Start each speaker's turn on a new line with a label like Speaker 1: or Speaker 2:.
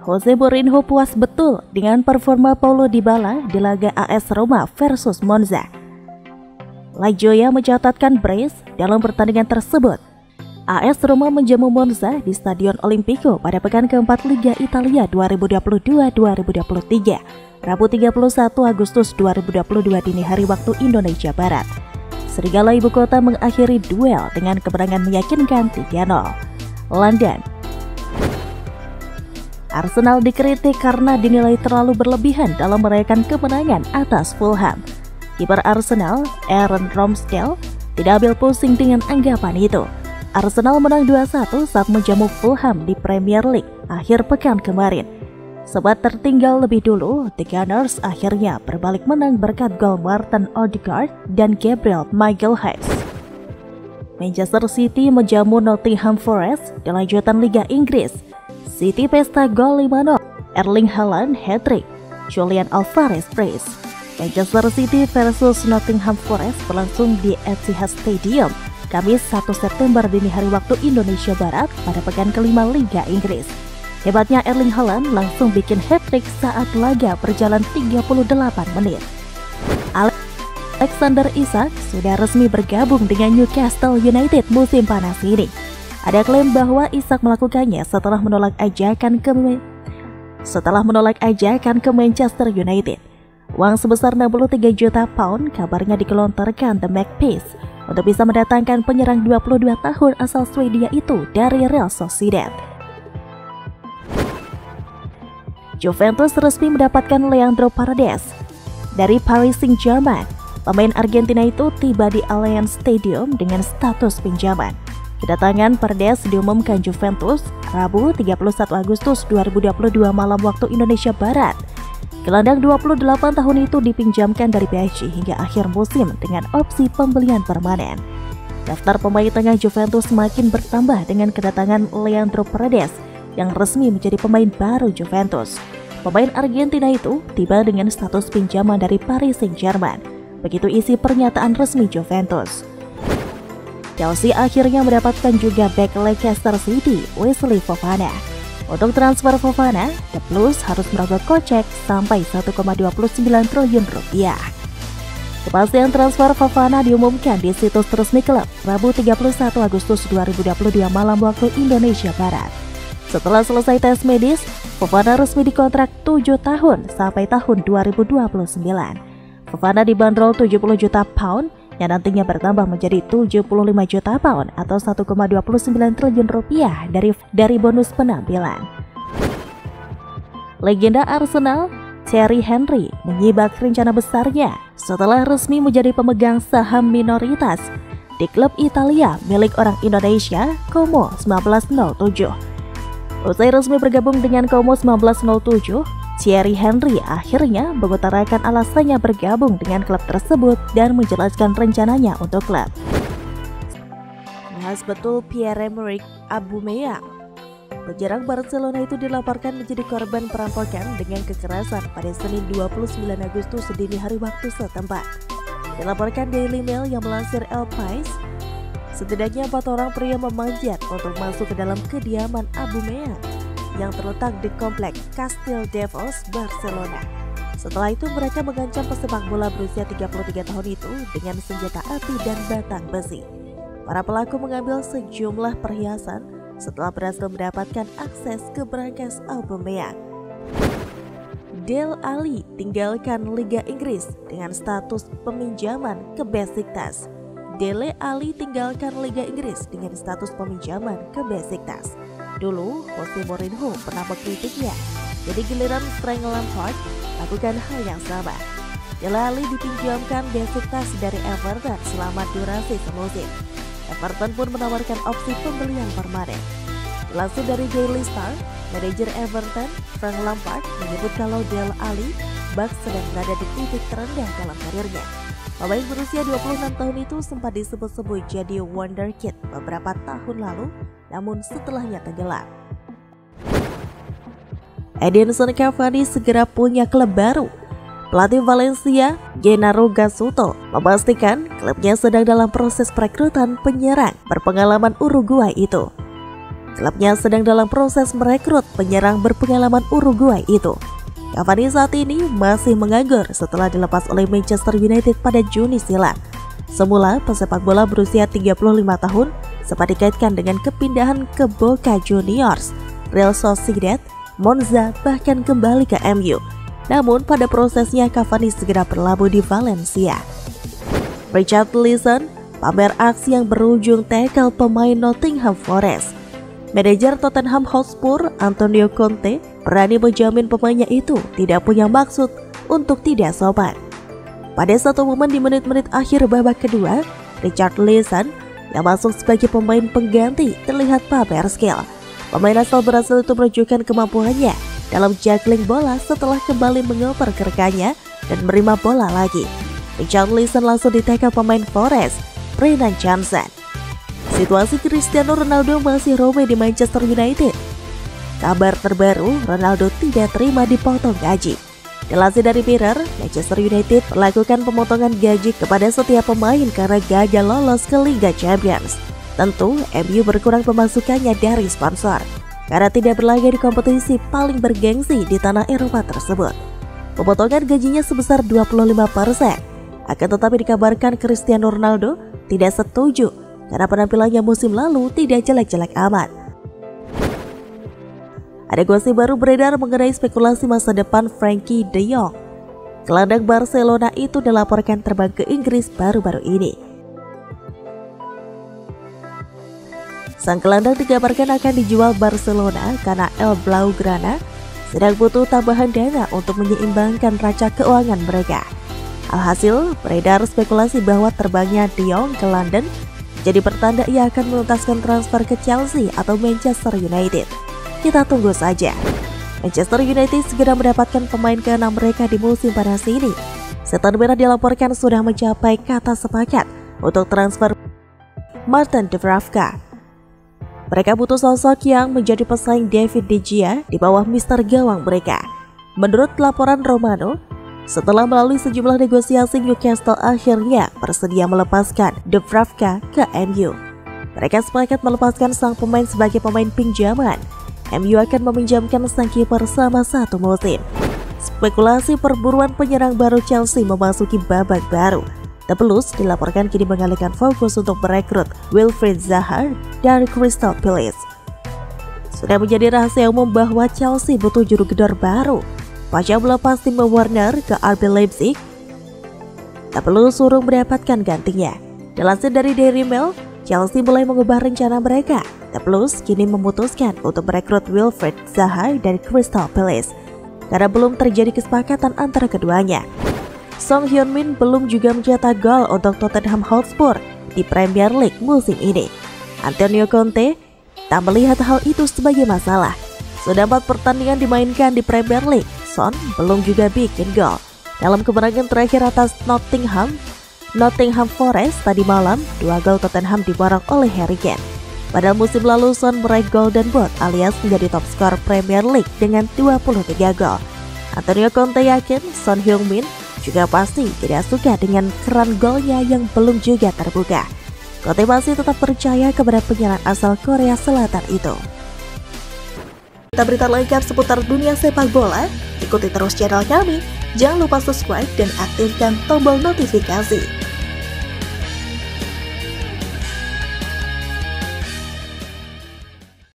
Speaker 1: Jose Mourinho puas betul dengan performa Paulo Dybala di laga AS Roma versus Monza. La Gioia mencatatkan brace dalam pertandingan tersebut. AS Roma menjamu Monza di Stadion Olimpico pada pekan keempat Liga Italia 2022-2023, Rabu 31 Agustus 2022 dini hari waktu Indonesia Barat. Serigala ibu kota mengakhiri duel dengan kemenangan meyakinkan 3-0. London. Arsenal dikritik karena dinilai terlalu berlebihan dalam merayakan kemenangan atas Fulham. Kiper Arsenal, Aaron Ramsdale, tidak ambil pusing dengan anggapan itu. Arsenal menang 2-1 saat menjamu Fulham di Premier League akhir pekan kemarin. Sempat tertinggal lebih dulu, The Gunners akhirnya berbalik menang berkat gol Martin Odegaard dan Gabriel Magalhaes. Manchester City menjamu Nottingham Forest di lanjutan Liga Inggris. City pesta gol 5-0, Erling Haaland hat-trick, Julian Alvarez brace. Manchester City versus Nottingham Forest berlangsung di Etihad Stadium, Kamis 1 September dini hari waktu Indonesia Barat pada pekan kelima Liga Inggris. Hebatnya Erling Haaland langsung bikin hat-trick saat laga berjalan 38 menit. Alexander Isak sudah resmi bergabung dengan Newcastle United musim panas ini. Ada klaim bahwa Isak melakukannya setelah menolak ajakan ke Manchester United. Uang sebesar 63 juta pound kabarnya digelontorkan The Magpies untuk bisa mendatangkan penyerang 22 tahun asal Swedia itu dari Real Sociedad. Juventus resmi mendapatkan Leandro Paredes dari Paris Saint-Germain. Pemain Argentina itu tiba di Allianz Stadium dengan status pinjaman. Kedatangan Paredes diumumkan Juventus Rabu 31 Agustus 2022 malam waktu Indonesia Barat. Gelandang 28 tahun itu dipinjamkan dari PSG hingga akhir musim dengan opsi pembelian permanen. Daftar pemain tengah Juventus semakin bertambah dengan kedatangan Leandro Paredes yang resmi menjadi pemain baru Juventus. Pemain Argentina itu tiba dengan status pinjaman dari Paris Saint-Germain. Begitu isi pernyataan resmi Juventus. Chelsea akhirnya mendapatkan juga bek Leicester City, Wesley Fofana. Untuk transfer Fofana, The Blues harus merogoh kocek sampai 1,29 triliun rupiah. Kepastian transfer Fofana diumumkan di situs resmi klub Rabu 31 Agustus 2022 malam waktu Indonesia Barat. Setelah selesai tes medis, Fofana resmi dikontrak 7 tahun sampai tahun 2029. Fofana dibanderol 70 juta pound yang nantinya bertambah menjadi 75 juta pound atau 1,29 triliun rupiah dari bonus penampilan. Legenda Arsenal, Thierry Henry menyibak rencana besarnya setelah resmi menjadi pemegang saham minoritas di klub Italia milik orang Indonesia, Como 1907. Usai resmi bergabung dengan Como 1907, Thierry Henry akhirnya mengutarakan alasannya bergabung dengan klub tersebut dan menjelaskan rencananya untuk klub. Bahas betul Pierre-Emerick Aubameyang. Penyerang Barcelona itu dilaporkan menjadi korban perampokan dengan kekerasan pada Senin 29 Agustus dini hari waktu setempat. Dilaporkan Daily Mail yang melansir El Pais, setidaknya 4 orang pria memanjat untuk masuk ke dalam kediaman Aubameyang yang terletak di komplek Castel Devils, Barcelona. Setelah itu mereka mengancam pesepak bola berusia 33 tahun itu dengan senjata api dan batang besi. Para pelaku mengambil sejumlah perhiasan setelah berhasil mendapatkan akses ke brankas Aubameyang. Dele Alli tinggalkan Liga Inggris dengan status peminjaman ke Besiktas. Dele Alli tinggalkan Liga Inggris dengan status peminjaman ke Besiktas. Dulu, Jose Mourinho pernah mengkritiknya. Jadi giliran Frank Lampard lakukan hal yang sama. Dele Alli dipinjamkan Besiktas dari Everton selama durasi semusim. Everton pun menawarkan opsi pembelian permanen. Dilansir dari Daily Star, manajer Everton, Frank Lampard, menyebut kalau Dele Alli sedang berada di titik terendah dalam karirnya. Pemain berusia 26 tahun itu sempat disebut-sebut jadi wonderkid beberapa tahun lalu, namun setelahnya tenggelam. Edinson Cavani segera punya klub baru. Pelatih Valencia, Gennaro Gattuso, memastikan klubnya sedang dalam proses perekrutan penyerang berpengalaman Uruguay itu. klubnya sedang dalam proses merekrut penyerang berpengalaman Uruguay itu. Cavani saat ini masih menganggur setelah dilepas oleh Manchester United pada Juni silam. Semula pesepak bola berusia 35 tahun sempat dikaitkan dengan kepindahan ke Boca Juniors, Real Sociedad, Monza, bahkan kembali ke MU. Namun pada prosesnya Cavani segera berlabuh di Valencia. Richarlison pamer aksi yang berujung tackle pemain Nottingham Forest. Manajer Tottenham Hotspur, Antonio Conte, berani menjamin pemainnya itu tidak punya maksud untuk tidak sopan. Pada satu momen di menit-menit akhir babak kedua, Richarlison yang masuk sebagai pemain pengganti terlihat pamer skill. Pemain asal Brasil itu menunjukkan kemampuannya dalam juggling bola setelah kembali mengoper ke rekannya dan menerima bola lagi. Richarlison langsung ditackle pemain Forest, Brennan Johnson. Situasi Cristiano Ronaldo masih ramai di Manchester United. Kabar terbaru, Ronaldo tidak terima dipotong gaji. Dilansir dari Mirror, Manchester United melakukan pemotongan gaji kepada setiap pemain karena gagal lolos ke Liga Champions. Tentu, MU berkurang pemasukannya dari sponsor karena tidak berlaga di kompetisi paling bergengsi di tanah Eropa tersebut. Pemotongan gajinya sebesar 25%. Akan tetapi dikabarkan Cristiano Ronaldo tidak setuju karena penampilannya musim lalu tidak jelek-jelek amat. Ada gosip baru beredar mengenai spekulasi masa depan Frenkie de Jong. Gelandang Barcelona itu dilaporkan terbang ke Inggris baru-baru ini. Sang gelandang dikabarkan akan dijual Barcelona karena El Blaugrana sedang butuh tambahan dana untuk menyeimbangkan raca keuangan mereka. Alhasil, beredar spekulasi bahwa terbangnya De Jong ke London jadi pertanda ia akan menuntaskan transfer ke Chelsea atau Manchester United. Kita tunggu saja. Manchester United segera mendapatkan pemain ke-6 mereka di musim panas ini. Setan Merah dilaporkan sudah mencapai kata sepakat untuk transfer Martin Dubravka. Mereka butuh sosok yang menjadi pesaing David De Gea di bawah Mister Gawang mereka. Menurut laporan Romano, setelah melalui sejumlah negosiasi, Newcastle akhirnya bersedia melepaskan Dubravka ke MU. Mereka sepakat melepaskan sang pemain sebagai pemain pinjaman. MU akan meminjamkan sang kiper selama 1 musim. Spekulasi perburuan penyerang baru Chelsea memasuki babak baru. The Blues dilaporkan kini mengalihkan fokus untuk merekrut Wilfried Zaha dari Crystal Palace. Sudah menjadi rahasia umum bahwa Chelsea butuh juru gedor baru. Pasca melepas Timo Werner ke RB Leipzig, tak perlu suruh mendapatkan gantinya. Dilansir dari Daily Mail, Chelsea mulai mengubah rencana mereka. The Blues kini memutuskan untuk merekrut Wilfried Zaha dari Crystal Palace karena belum terjadi kesepakatan antara keduanya. Son Heung-min belum juga mencetak gol untuk Tottenham Hotspur di Premier League musim ini. Antonio Conte tak melihat hal itu sebagai masalah. Sudah 4 pertandingan dimainkan di Premier League, Son belum juga bikin gol. Dalam kemenangan terakhir atas Nottingham Forest tadi malam, 2 gol Tottenham diborong oleh Harry Kane. Pada musim lalu, Son meraih Golden Boot alias menjadi top skor Premier League dengan 23 gol. Antonio Conte yakin Son Heung-min juga pasti tidak suka dengan keran golnya yang belum juga terbuka. Conte masih tetap percaya kepada penyerang asal Korea Selatan itu. Berita lengkap seputar dunia sepak bola, ikuti terus channel kami. Jangan lupa subscribe dan aktifkan tombol notifikasi.